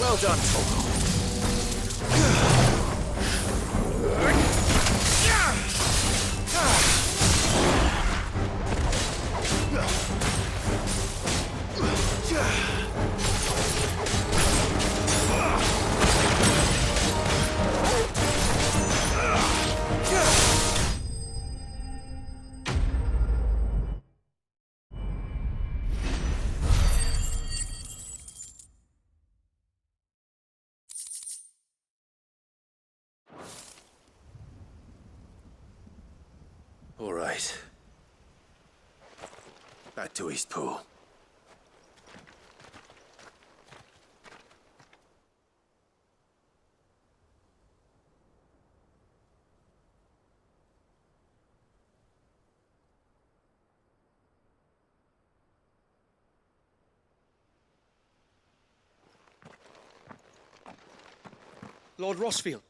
Well done, Tom. All right. Back to Eastpool. Lord Rossfield.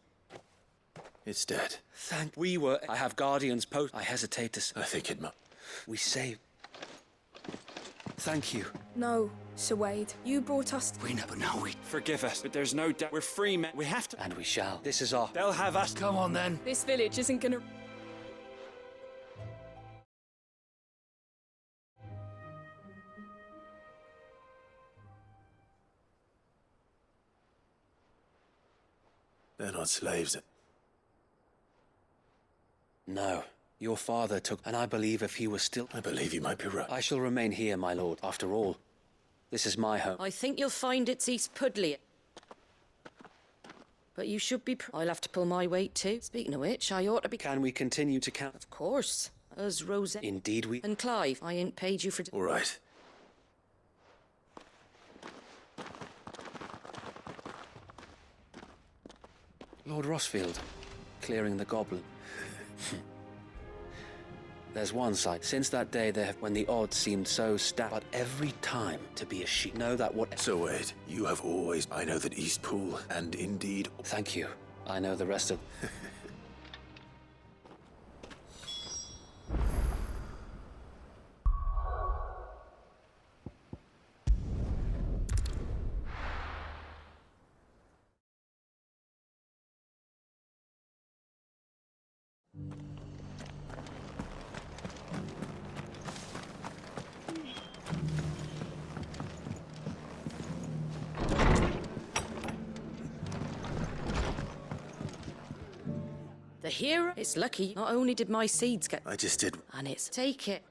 It's dead. I have Guardian's post. I hesitate to... I think it might. We saved... Thank you. No, Sir Wade. You brought us... We never know. Forgive us, but there's no doubt. We're free men. We have to... And we shall. This is our... They'll have us. Come on, then. This village isn't gonna... They're not slaves. No. Your father took... And I believe if he was still... I believe you might be right. I shall remain here, my lord. After all, this is my home. I think you'll find it's East Pudley. But you should be... I'll have to pull my weight too. Speaking of which, I ought to be... Can we continue to count? Of course. Us, Rosette. Indeed we... And Clive, I ain't paid you for... All right. Lord Rossfield, clearing the goblin. There's one side. Since that day, when the odds seemed so stacked, but every time to be a sheep. Know that what... So wait, you have always... I know that Eastpool, and indeed... Thank you. I know the rest of... The hero? It's lucky. Not only did my seeds get... I just did... And it's... Take it.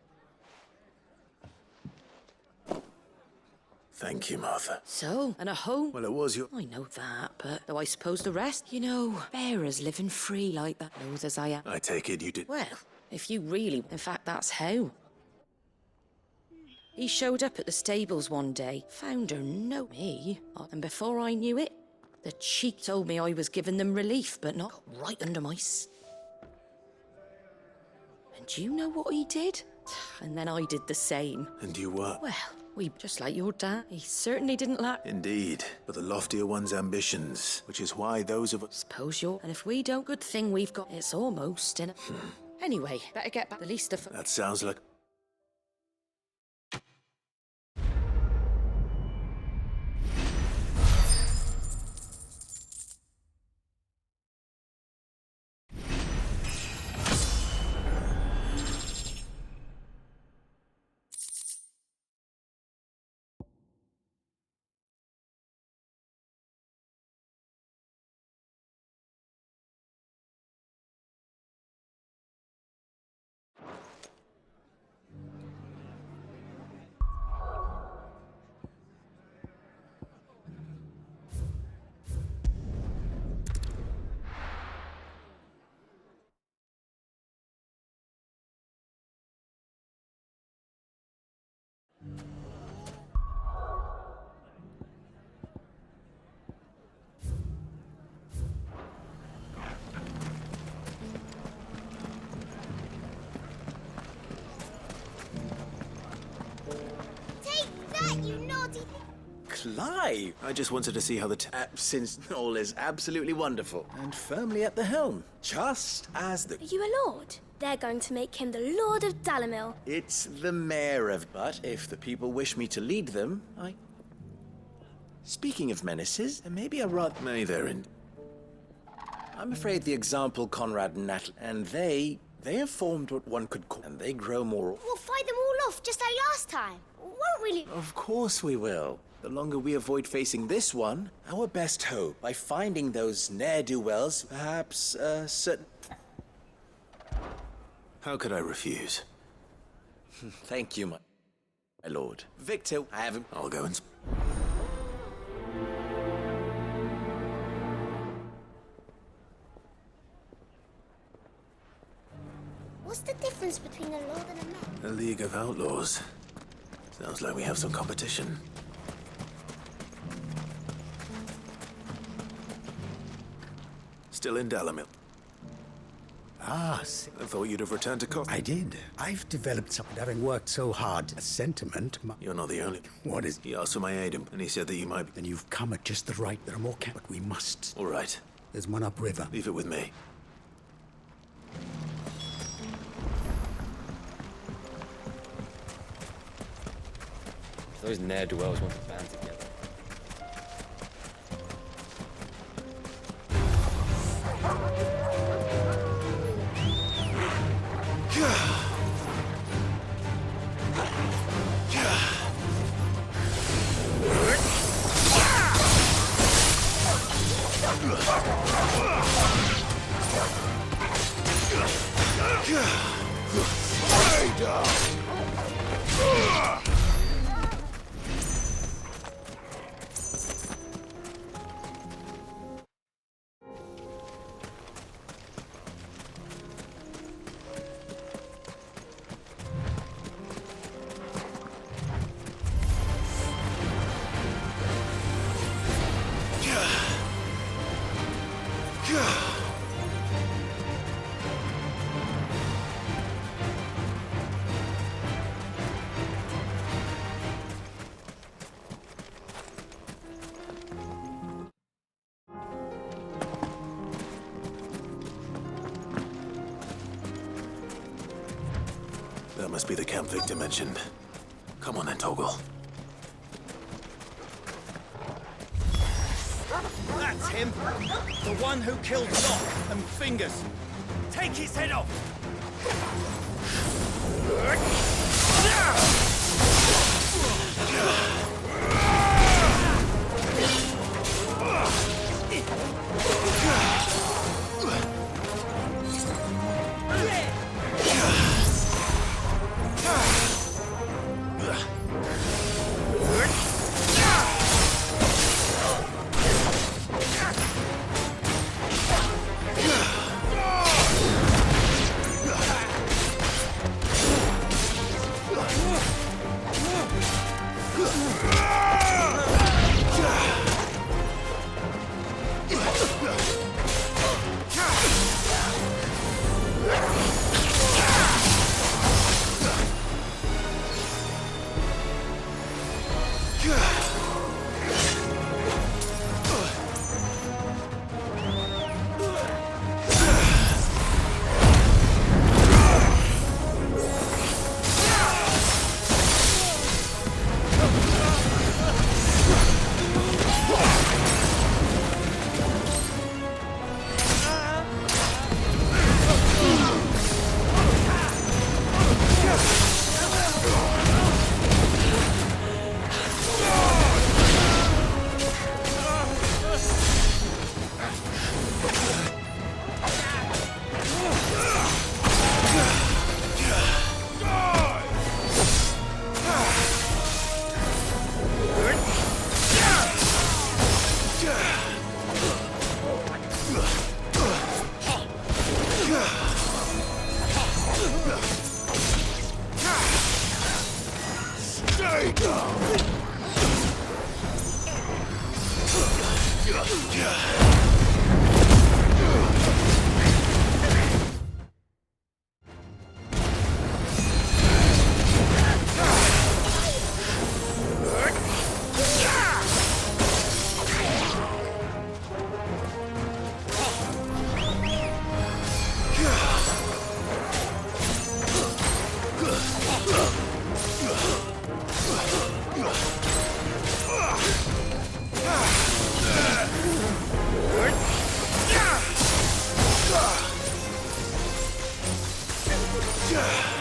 Thank you, Martha. So, and a home? Well, it was your... I know that, but... Though I suppose the rest? You know, bearers living free like that. Loath as I am. I take it you did... Well, if you really... In fact, that's how. He showed up at the stables one day. Found her, no me. And before I knew it, the cheek told me I was giving them relief, but not got right under my... And do you know what he did? And then I did the same. And you what? Well, we just like your dad. He certainly didn't lack... Indeed, but the loftier one's ambitions, which is why those of us... Suppose you're... And if we don't... Good thing we've got... It's almost in a... Anyway, better get back the least of... That sounds like... Clive! I just wanted to see how Since all is absolutely wonderful and firmly at the helm, just as the... Are you a lord? They're going to make him the Lord of Dalamil. It's the mayor of... But if the people wish me to lead them, I... Speaking of menaces, there may be a rather... May they're in. I'm afraid the example Conrad and Natalie... And they have formed what one could call... And they grow more... We'll fight them all off just like last time. Won't we? Of course we will. The longer we avoid facing this one, our best hope, by finding those ne'er-do-wells, perhaps, certain... How could I refuse? Thank you, my lord. Victor, I haven't... I'll go and... What's the difference between a lord and a man? A League of Outlaws. Sounds like we have some competition. Still in Dalamil. Ah, I thought you'd have returned to Cost. I did. I've developed something, having worked so hard. A sentiment. You're not the only. What is... He asked for my aid, and he said that you might be... Then you've come at just the right... There are more but we must. All right. There's one upriver. Leave it with me. Those ne'er-do-wells want to band together. That must be the camp Victor mentioned. Come on then, Toggle. That's him! The one who killed Locke and Fingers! Take his head off! Yeah.